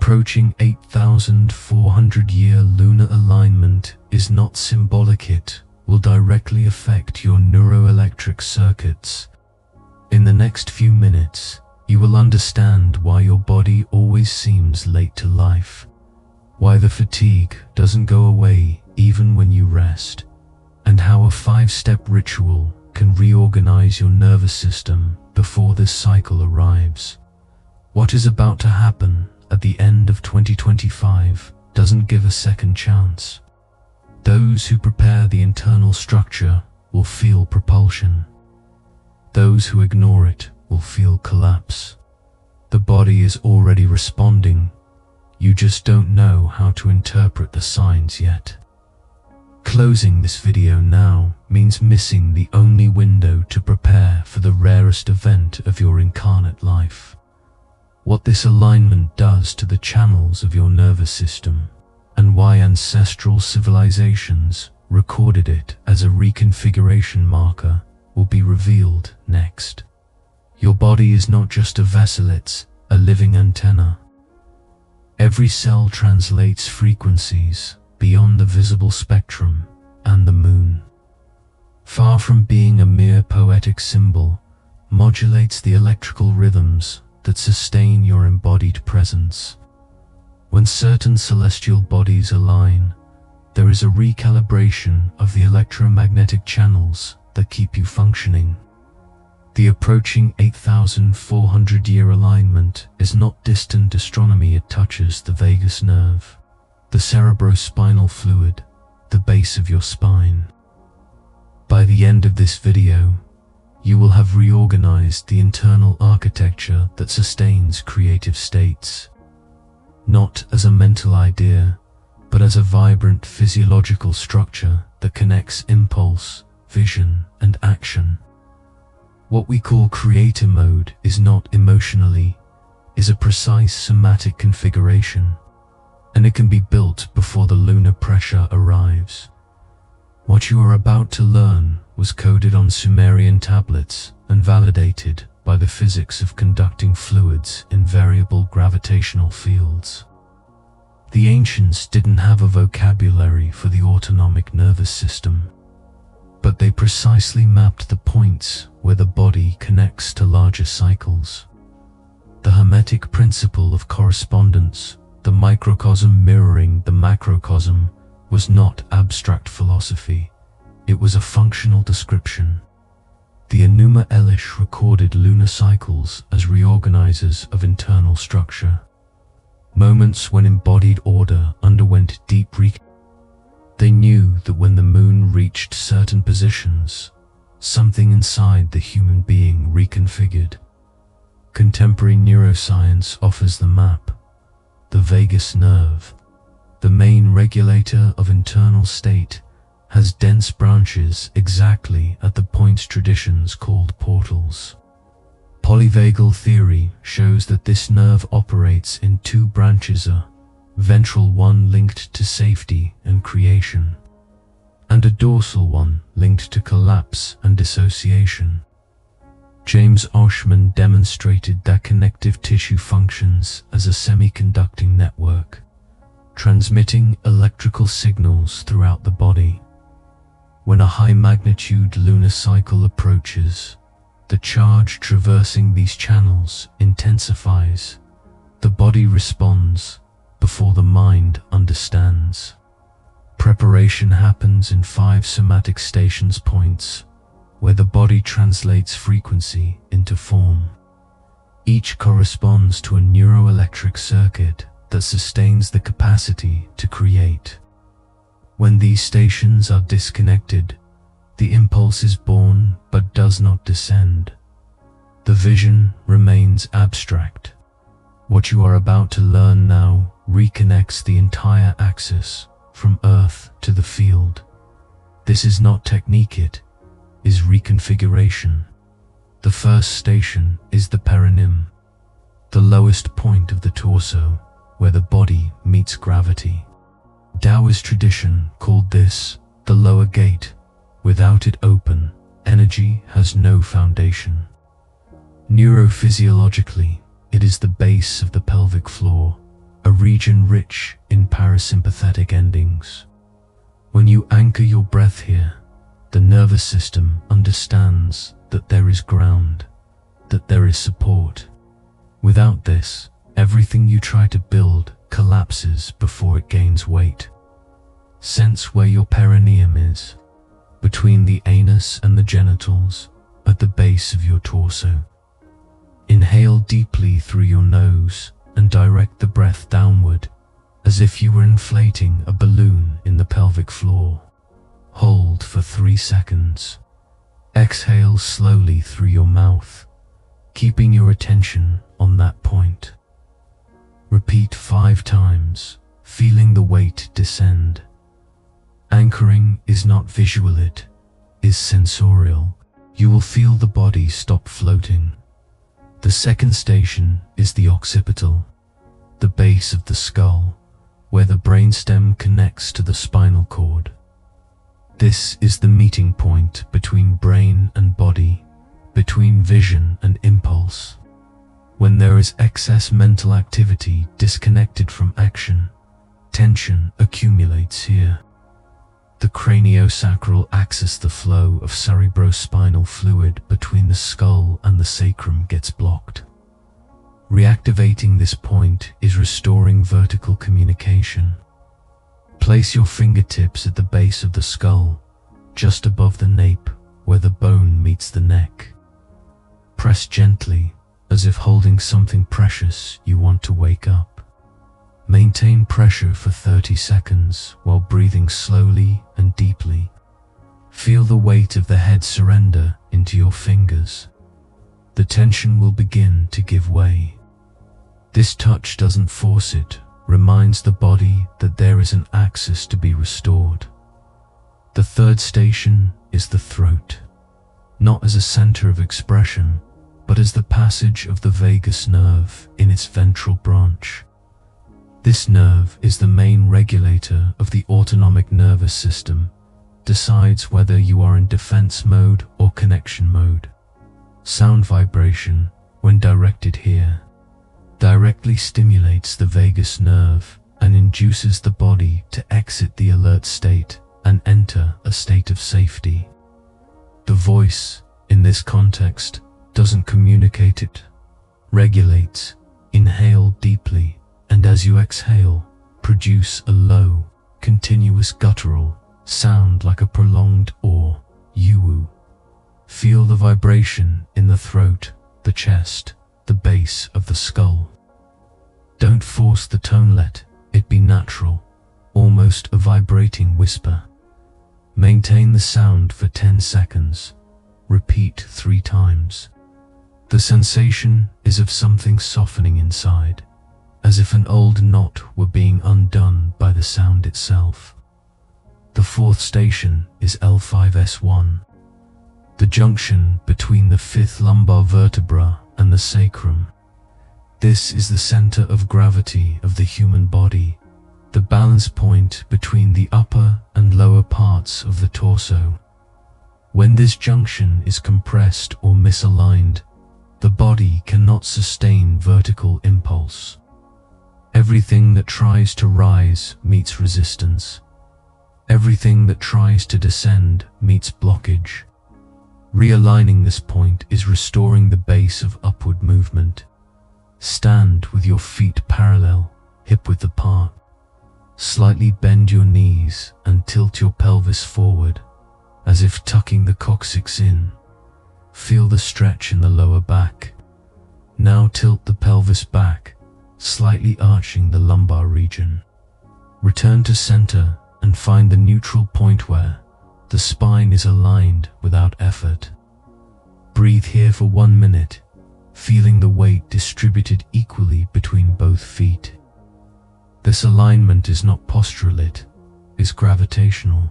approaching 8,400-year lunar alignment is not symbolic, it will directly affect your neuroelectric circuits. In the next few minutes, you will understand why your body always seems late to life, why the fatigue doesn't go away even when you rest, and how a 5-step ritual can reorganize your nervous system before this cycle arrives. What is about to happen at the end of 2025 doesn't give a second chance. Those who prepare the internal structure will feel propulsion. Those who ignore it will feel collapse. The body is already responding. You just don't know how to interpret the signs yet. Closing this video now means missing the only window to prepare for the rarest event of your incarnate life. What this alignment does to the channels of your nervous system, and why ancestral civilizations recorded it as a reconfiguration marker, will be revealed next. Your body is not just a vessel, it's a living antenna. Every cell translates frequencies beyond the visible spectrum and the moon. Far from being a mere poetic symbol, modulates the electrical rhythms that sustain your embodied presence. When certain celestial bodies align, there is a recalibration of the electromagnetic channels that keep you functioning. The approaching 8,400-year alignment is not distant astronomy. It touches the vagus nerve, the cerebrospinal fluid, the base of your spine. By the end of this video, you will have reorganized the internal architecture that sustains creative states, not as a mental idea, but as a vibrant physiological structure that connects impulse, vision, and action. What we call creator mode is not emotionally, is a precise somatic configuration, and it can be built before the lunar pressure arrives. What you are about to learn was coded on Sumerian tablets and validated by the physics of conducting fluids in variable gravitational fields. The ancients didn't have a vocabulary for the autonomic nervous system, but they precisely mapped the points where the body connects to larger cycles. The Hermetic principle of correspondence, the microcosm mirroring the macrocosm, was not abstract philosophy. It was a functional description. The Enuma Elish recorded lunar cycles as reorganizers of internal structure, moments when embodied order underwent deep They knew that when the moon reached certain positions, something inside the human being reconfigured. Contemporary neuroscience offers the map. The vagus nerve, the main regulator of internal state, has dense branches exactly at the points traditions called portals. Polyvagal theory shows that this nerve operates in 2 branches, a ventral one linked to safety and creation, and a dorsal one linked to collapse and dissociation. James Oshman demonstrated that connective tissue functions as a semiconducting network, transmitting electrical signals throughout the body. When a high-magnitude lunar cycle approaches, the charge traversing these channels intensifies. The body responds before the mind understands. Preparation happens in 5 somatic stations points, where the body translates frequency into form. Each corresponds to a neuroelectric circuit that sustains the capacity to create. When these stations are disconnected, the impulse is born but does not descend. The vision remains abstract. What you are about to learn now reconnects the entire axis from Earth to the field. This is not technique, it is reconfiguration. The first station is the perineum, the lowest point of the torso, where the body meets gravity. Taoist tradition called this the lower gate. Without it open, energy has no foundation. Neurophysiologically, it is the base of the pelvic floor, a region rich in parasympathetic endings. When you anchor your breath here, the nervous system understands that there is ground, that there is support. Without this, everything you try to build collapses before it gains weight. Sense where your perineum is, between the anus and the genitals, at the base of your torso. Inhale deeply through your nose and direct the breath downward, as if you were inflating a balloon in the pelvic floor. Hold for 3 seconds. Exhale slowly through your mouth, keeping your attention on that point. Repeat 5 times, feeling the weight descend. Anchoring is not visual, it is sensorial. You will feel the body stop floating. The second station is the occipital, the base of the skull, where the brainstem connects to the spinal cord. This is the meeting point between brain and body, between vision and impulse. When there is excess mental activity disconnected from action, tension accumulates here. The craniosacral axis, the flow of cerebrospinal fluid between the skull and the sacrum, gets blocked. Reactivating this point is restoring vertical communication. Place your fingertips at the base of the skull, just above the nape where the bone meets the neck. Press gently, as if holding something precious you want to wake up. Maintain pressure for 30 seconds while breathing slowly and deeply. Feel the weight of the head surrender into your fingers. The tension will begin to give way. This touch doesn't force it, reminds the body that there is an axis to be restored. The third station is the throat, not as a center of expression, but as the passage of the vagus nerve in its ventral branch. This nerve is the main regulator of the autonomic nervous system, decides whether you are in defense mode or connection mode. Sound vibration, when directed here, directly stimulates the vagus nerve and induces the body to exit the alert state and enter a state of safety. The voice, in this context, doesn't communicate, it regulates. Inhale deeply, and as you exhale, produce a low, continuous guttural sound like a prolonged or yoo-woo. Feel the vibration in the throat, the chest, the base of the skull. Don't force the tone, let it be natural, almost a vibrating whisper. Maintain the sound for 10 seconds. Repeat 3 times. The sensation is of something softening inside, as if an old knot were being undone by the sound itself. The fourth station is L5S1, the junction between the 5th lumbar vertebra and the sacrum. This is the center of gravity of the human body, the balance point between the upper and lower parts of the torso. When this junction is compressed or misaligned, the body cannot sustain vertical impulse. Everything that tries to rise meets resistance. Everything that tries to descend meets blockage. Realigning this point is restoring the base of upward movement. Stand with your feet parallel, hip width apart. Slightly bend your knees and tilt your pelvis forward, as if tucking the coccyx in. Feel the stretch in the lower back. Now tilt the pelvis back, slightly arching the lumbar region. Return to center and find the neutral point where the spine is aligned without effort. Breathe here for 1 minute, feeling the weight distributed equally between both feet. This alignment is not postural, it is gravitational.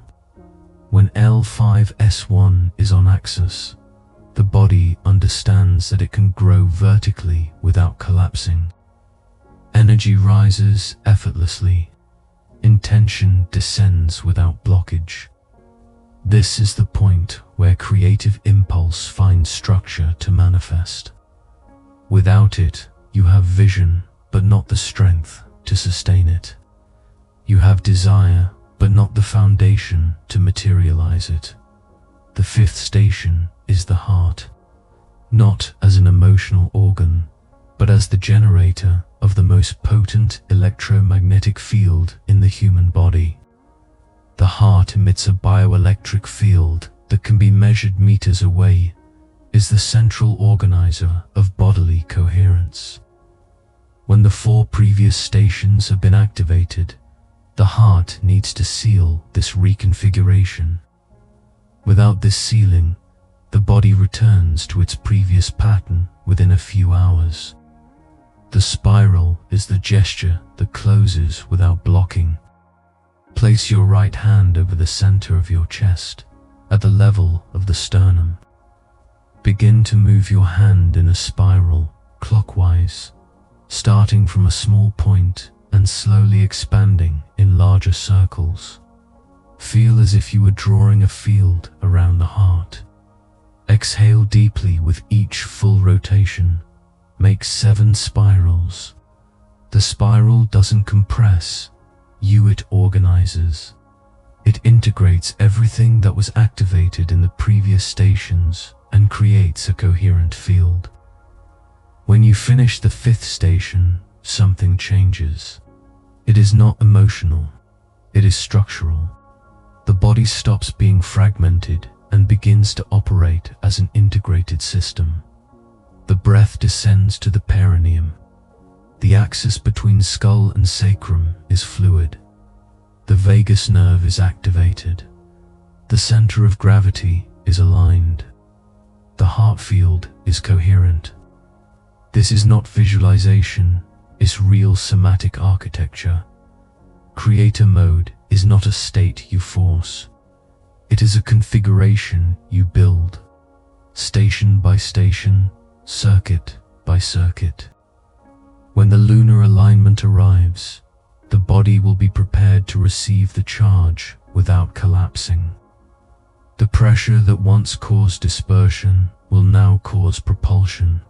When L5S1 is on axis, the body understands that it can grow vertically without collapsing. Energy rises effortlessly. Intention descends without blockage. This is the point where creative impulse finds structure to manifest. Without it, you have vision, but not the strength to sustain it. You have desire, but not the foundation to materialize it. The fifth station is the heart, not as an emotional organ, but as the generator of the most potent electromagnetic field in the human body. The heart emits a bioelectric field that can be measured meters away, is the central organizer of bodily coherence. When the four previous stations have been activated, the heart needs to seal this reconfiguration. Without this sealing, the body returns to its previous pattern within a few hours. The spiral is the gesture that closes without blocking. Place your right hand over the center of your chest, at the level of the sternum. Begin to move your hand in a spiral, clockwise, starting from a small point and slowly expanding in larger circles. Feel as if you were drawing a field around the heart. Exhale deeply with each full rotation. Make 7 spirals. The spiral doesn't compress, it organizes. It integrates everything that was activated in the previous stations and creates a coherent field. When you finish the 5th station, something changes. It is not emotional, it is structural. The body stops being fragmented and begins to operate as an integrated system. The breath descends to the perineum. The axis between skull and sacrum is fluid. The vagus nerve is activated. The center of gravity is aligned. The heart field is coherent. This is not visualization, it's real somatic architecture. Creator mode is not a state you force. It is a configuration you build, station by station, circuit by circuit. When the lunar alignment arrives, the body will be prepared to receive the charge without collapsing. The pressure that once caused dispersion will now cause propulsion.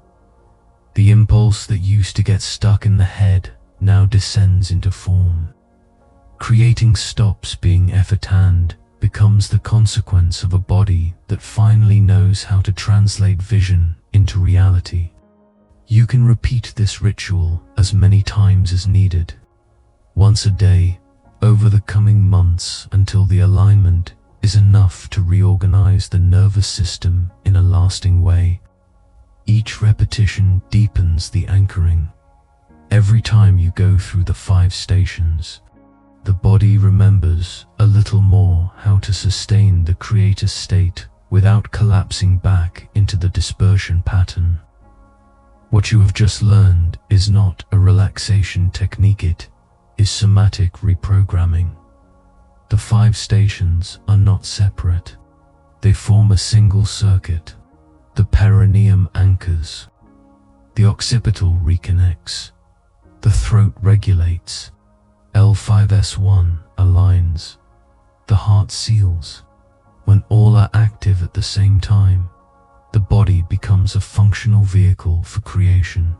The impulse that used to get stuck in the head now descends into form. Creating stops being effortless becomes the consequence of a body that finally knows how to translate vision into reality. You can repeat this ritual as many times as needed, once a day, over the coming months until the alignment is enough to reorganize the nervous system in a lasting way. Each repetition deepens the anchoring. Every time you go through the 5 stations, the body remembers a little more how to sustain the creator state without collapsing back into the dispersion pattern. What you have just learned is not a relaxation technique, it is somatic reprogramming. The 5 stations are not separate. They form a single circuit. The perineum anchors. The occipital reconnects. The throat regulates. L5S1 aligns. The heart seals. When all are active at the same time, the body becomes a functional vehicle for creation.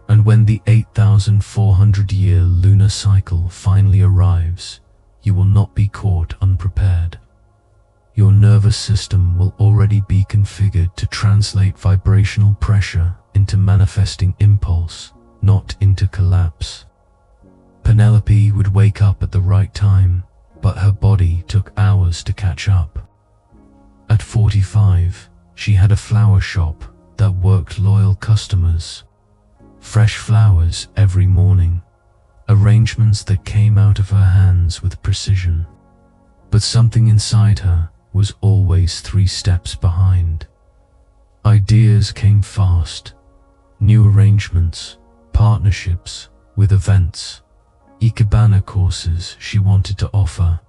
And when the 8,400-year lunar cycle finally arrives, you will not be caught unprepared. Your nervous system will already be configured to translate vibrational pressure into manifesting impulse, not into collapse. Penelope would wake up at the right time, but her body took hours to catch up. At 45, she had a flower shop that worked loyal customers. Fresh flowers every morning, arrangements that came out of her hands with precision. But something inside her was always 3 steps behind. Ideas came fast, new arrangements, partnerships with events, Ikebana courses she wanted to offer.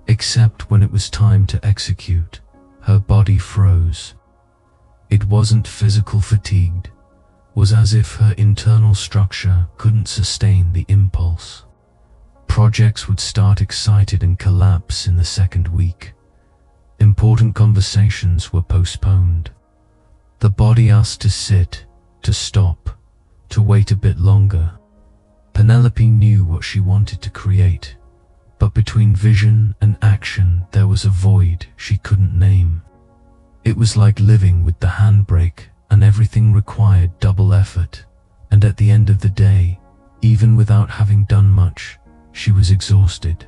Except when it was time to execute, her body froze. It wasn't physical fatigue, was as if her internal structure couldn't sustain the impulse. Projects would start excited and collapse in the 2nd week. Important conversations were postponed. The body asked to sit, to stop, to wait a bit longer. Penelope knew what she wanted to create, but between vision and action there was a void she couldn't name. It was like living with the handbrake, and everything required double effort, and at the end of the day, even without having done much, she was exhausted.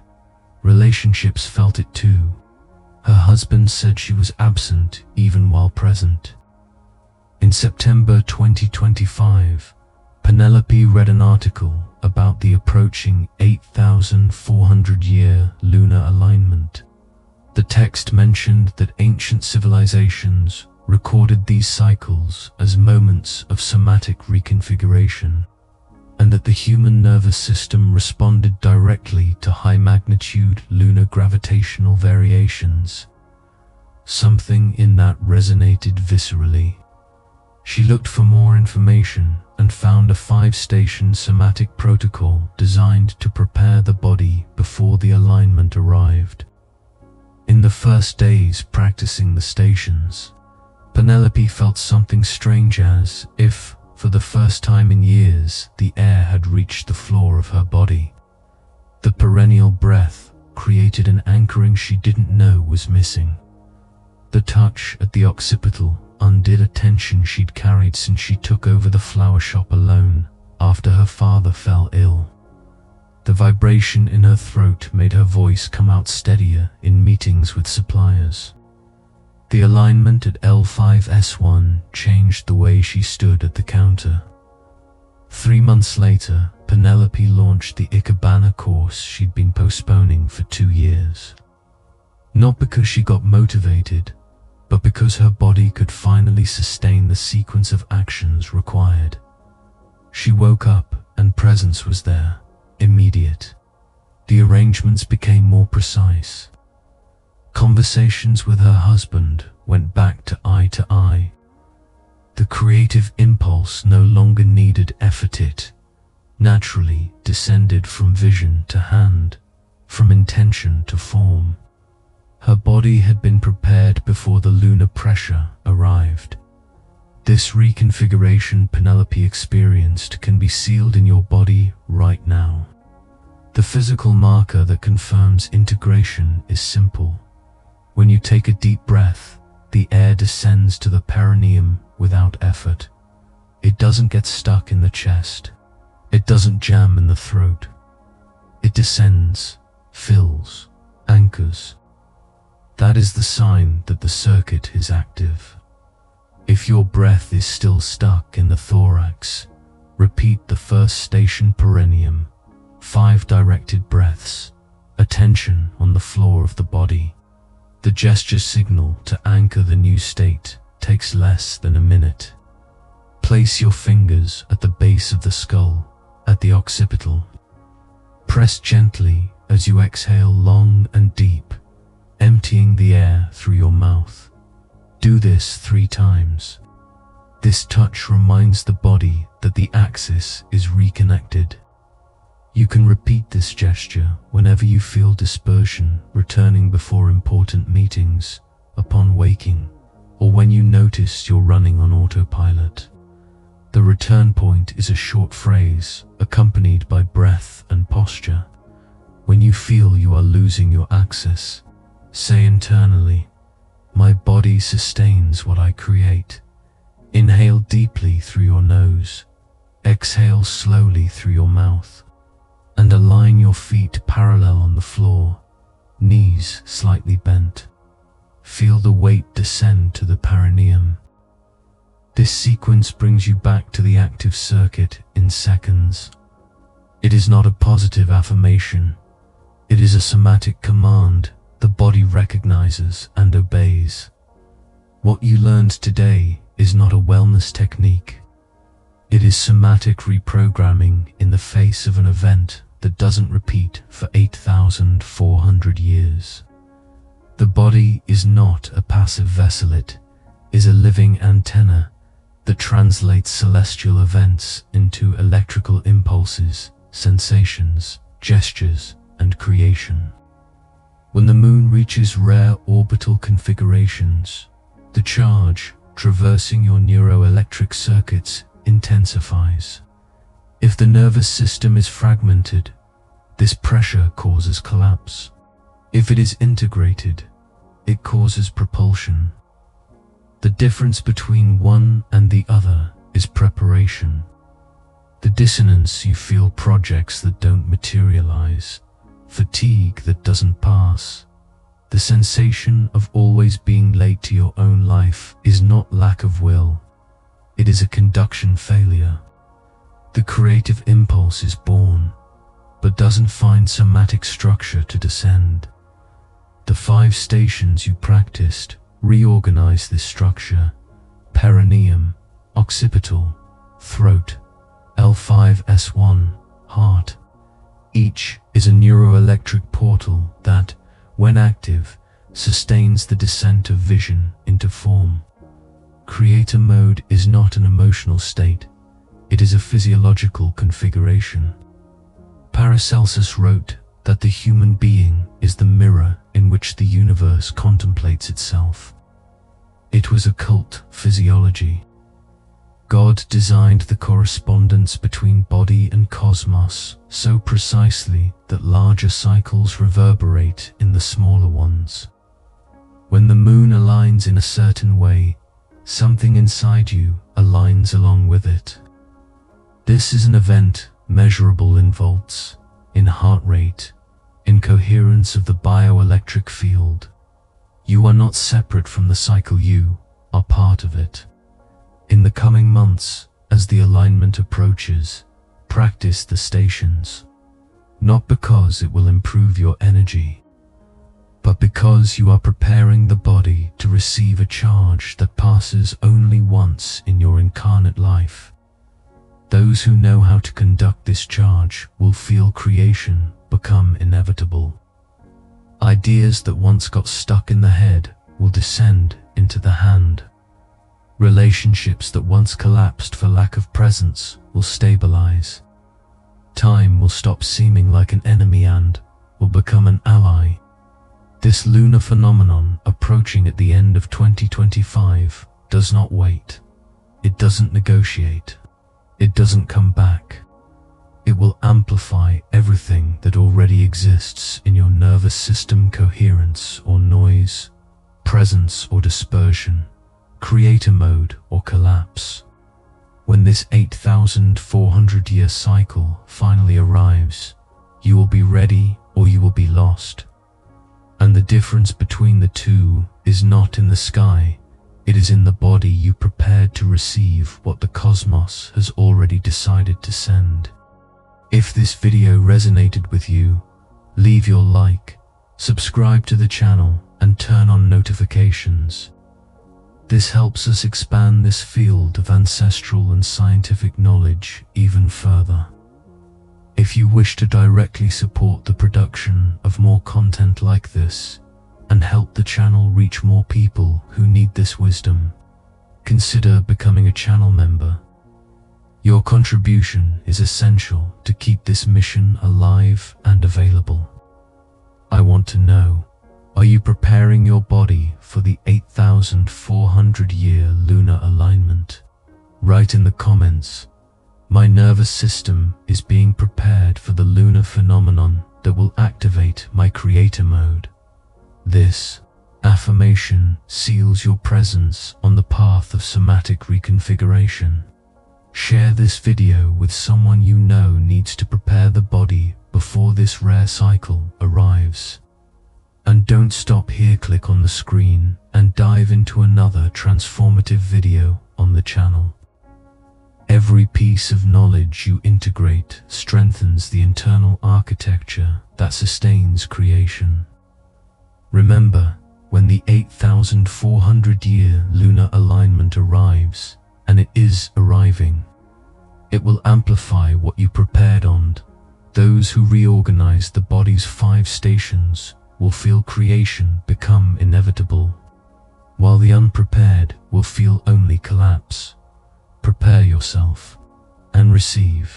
Relationships felt it too. Her husband said she was absent even while present. In September 2025, Penelope read an article about the approaching 8,400-year lunar alignment. The text mentioned that ancient civilizations recorded these cycles as moments of somatic reconfiguration, and that the human nervous system responded directly to high-magnitude lunar gravitational variations. Something in that resonated viscerally. She looked for more information and found a 5-station somatic protocol designed to prepare the body before the alignment arrived. In the first days practicing the stations, Penelope felt something strange, as if, for the first time in years, the air had reached the floor of her body. The perennial breath created an anchoring she didn't know was missing. The touch at the occipital undid a tension she'd carried since she took over the flower shop alone after her father fell ill. The vibration in her throat made her voice come out steadier in meetings with suppliers. The alignment at L5S1 changed the way she stood at the counter. 3 months later, Penelope launched the Ikebana course she'd been postponing for 2 years. Not because she got motivated, but because her body could finally sustain the sequence of actions required. She woke up and presence was there, immediate. The arrangements became more precise. Conversations with her husband went back to eye. The creative impulse no longer needed effort. It naturally descended from vision to hand, from intention to form. Her body had been prepared before the lunar pressure arrived. This reconfiguration Penelope experienced can be sealed in your body right now. The physical marker that confirms integration is simple. When you take a deep breath, the air descends to the perineum without effort. It doesn't get stuck in the chest. It doesn't jam in the throat. It descends, fills, anchors. That is the sign that the circuit is active. If your breath is still stuck in the thorax, repeat the first station perineum, 5 directed breaths, attention on the floor of the body. The gesture signal to anchor the new state takes less than a minute. Place your fingers at the base of the skull, at the occipital. Press gently as you exhale long and deep, emptying the air through your mouth. Do this 3 times. This touch reminds the body that the axis is reconnected. You can repeat this gesture whenever you feel dispersion returning before important meetings, upon waking, or when you notice you're running on autopilot. The return point is a short phrase accompanied by breath and posture. When you feel you are losing your axis, say internally, "My body sustains what I create." Inhale deeply through your nose, exhale slowly through your mouth, and align your feet parallel on the floor, knees slightly bent. Feel the weight descend to the perineum. This sequence brings you back to the active circuit in seconds. It is not a positive affirmation. It is a somatic command the body recognizes and obeys. What you learned today is not a wellness technique. It is somatic reprogramming in the face of an event that doesn't repeat for 8,400 years. The body is not a passive vessel, it is a living antenna that translates celestial events into electrical impulses, sensations, gestures, and creation. When the moon reaches rare orbital configurations, the charge traversing your neuroelectric circuits intensifies. If the nervous system is fragmented, this pressure causes collapse. If it is integrated, it causes propulsion. The difference between one and the other is preparation. The dissonance you feel projects that don't materialize, fatigue that doesn't pass. The sensation of always being late to your own life is not lack of will. It is a conduction failure. The creative impulse is born, but doesn't find somatic structure to descend. The 5 stations you practiced reorganize this structure: perineum, occipital, throat, L5S1, heart. Each is a neuroelectric portal that, when active, sustains the descent of vision into form. Creator mode is not an emotional state, it is a physiological configuration. Paracelsus wrote that the human being is the mirror in which the universe contemplates itself. It was occult physiology. God designed the correspondence between body and cosmos so precisely that larger cycles reverberate in the smaller ones. When the moon aligns in a certain way, something inside you aligns along with it. This is an event measurable in volts, in heart rate, in coherence of the bioelectric field. You are not separate from the cycle, you are part of it. In the coming months, as the alignment approaches, practice the stations. Not because it will improve your energy, but because you are preparing the body to receive a charge that passes only once in your incarnate life. Those who know how to conduct this charge will feel creation become inevitable. Ideas that once got stuck in the head will descend into the hand. Relationships that once collapsed for lack of presence will stabilize. Time will stop seeming like an enemy and will become an ally. This lunar phenomenon approaching at the end of 2025 does not wait. It doesn't negotiate. It doesn't come back. It will amplify everything that already exists in your nervous system: coherence or noise, presence or dispersion, creator mode or collapse. When this 8,400-year cycle finally arrives, you will be ready or you will be lost. And the difference between the two is not in the sky, it is in the body you prepared to receive what the cosmos has already decided to send. If this video resonated with you, leave your like, subscribe to the channel and turn on notifications. This helps us expand this field of ancestral and scientific knowledge even further. If you wish to directly support the production of more content like this and help the channel reach more people who need this wisdom, consider becoming a channel member. Your contribution is essential to keep this mission alive and available. I want to know, are you preparing your body for the 8,400-year lunar alignment? Write in the comments, my nervous system is being prepared for the lunar phenomenon that will activate my creator mode. This affirmation seals your presence on the path of somatic reconfiguration. Share this video with someone you know needs to prepare the body before this rare cycle arrives. And don't stop here, click on the screen and dive into another transformative video on the channel. Every piece of knowledge you integrate strengthens the internal architecture that sustains creation. Remember, when the 8,400-year lunar alignment arrives, and it is arriving, it will amplify what you prepared on. Those who reorganize the body's 5 stations will feel creation become inevitable, while the unprepared will feel only collapse. Prepare yourself and receive.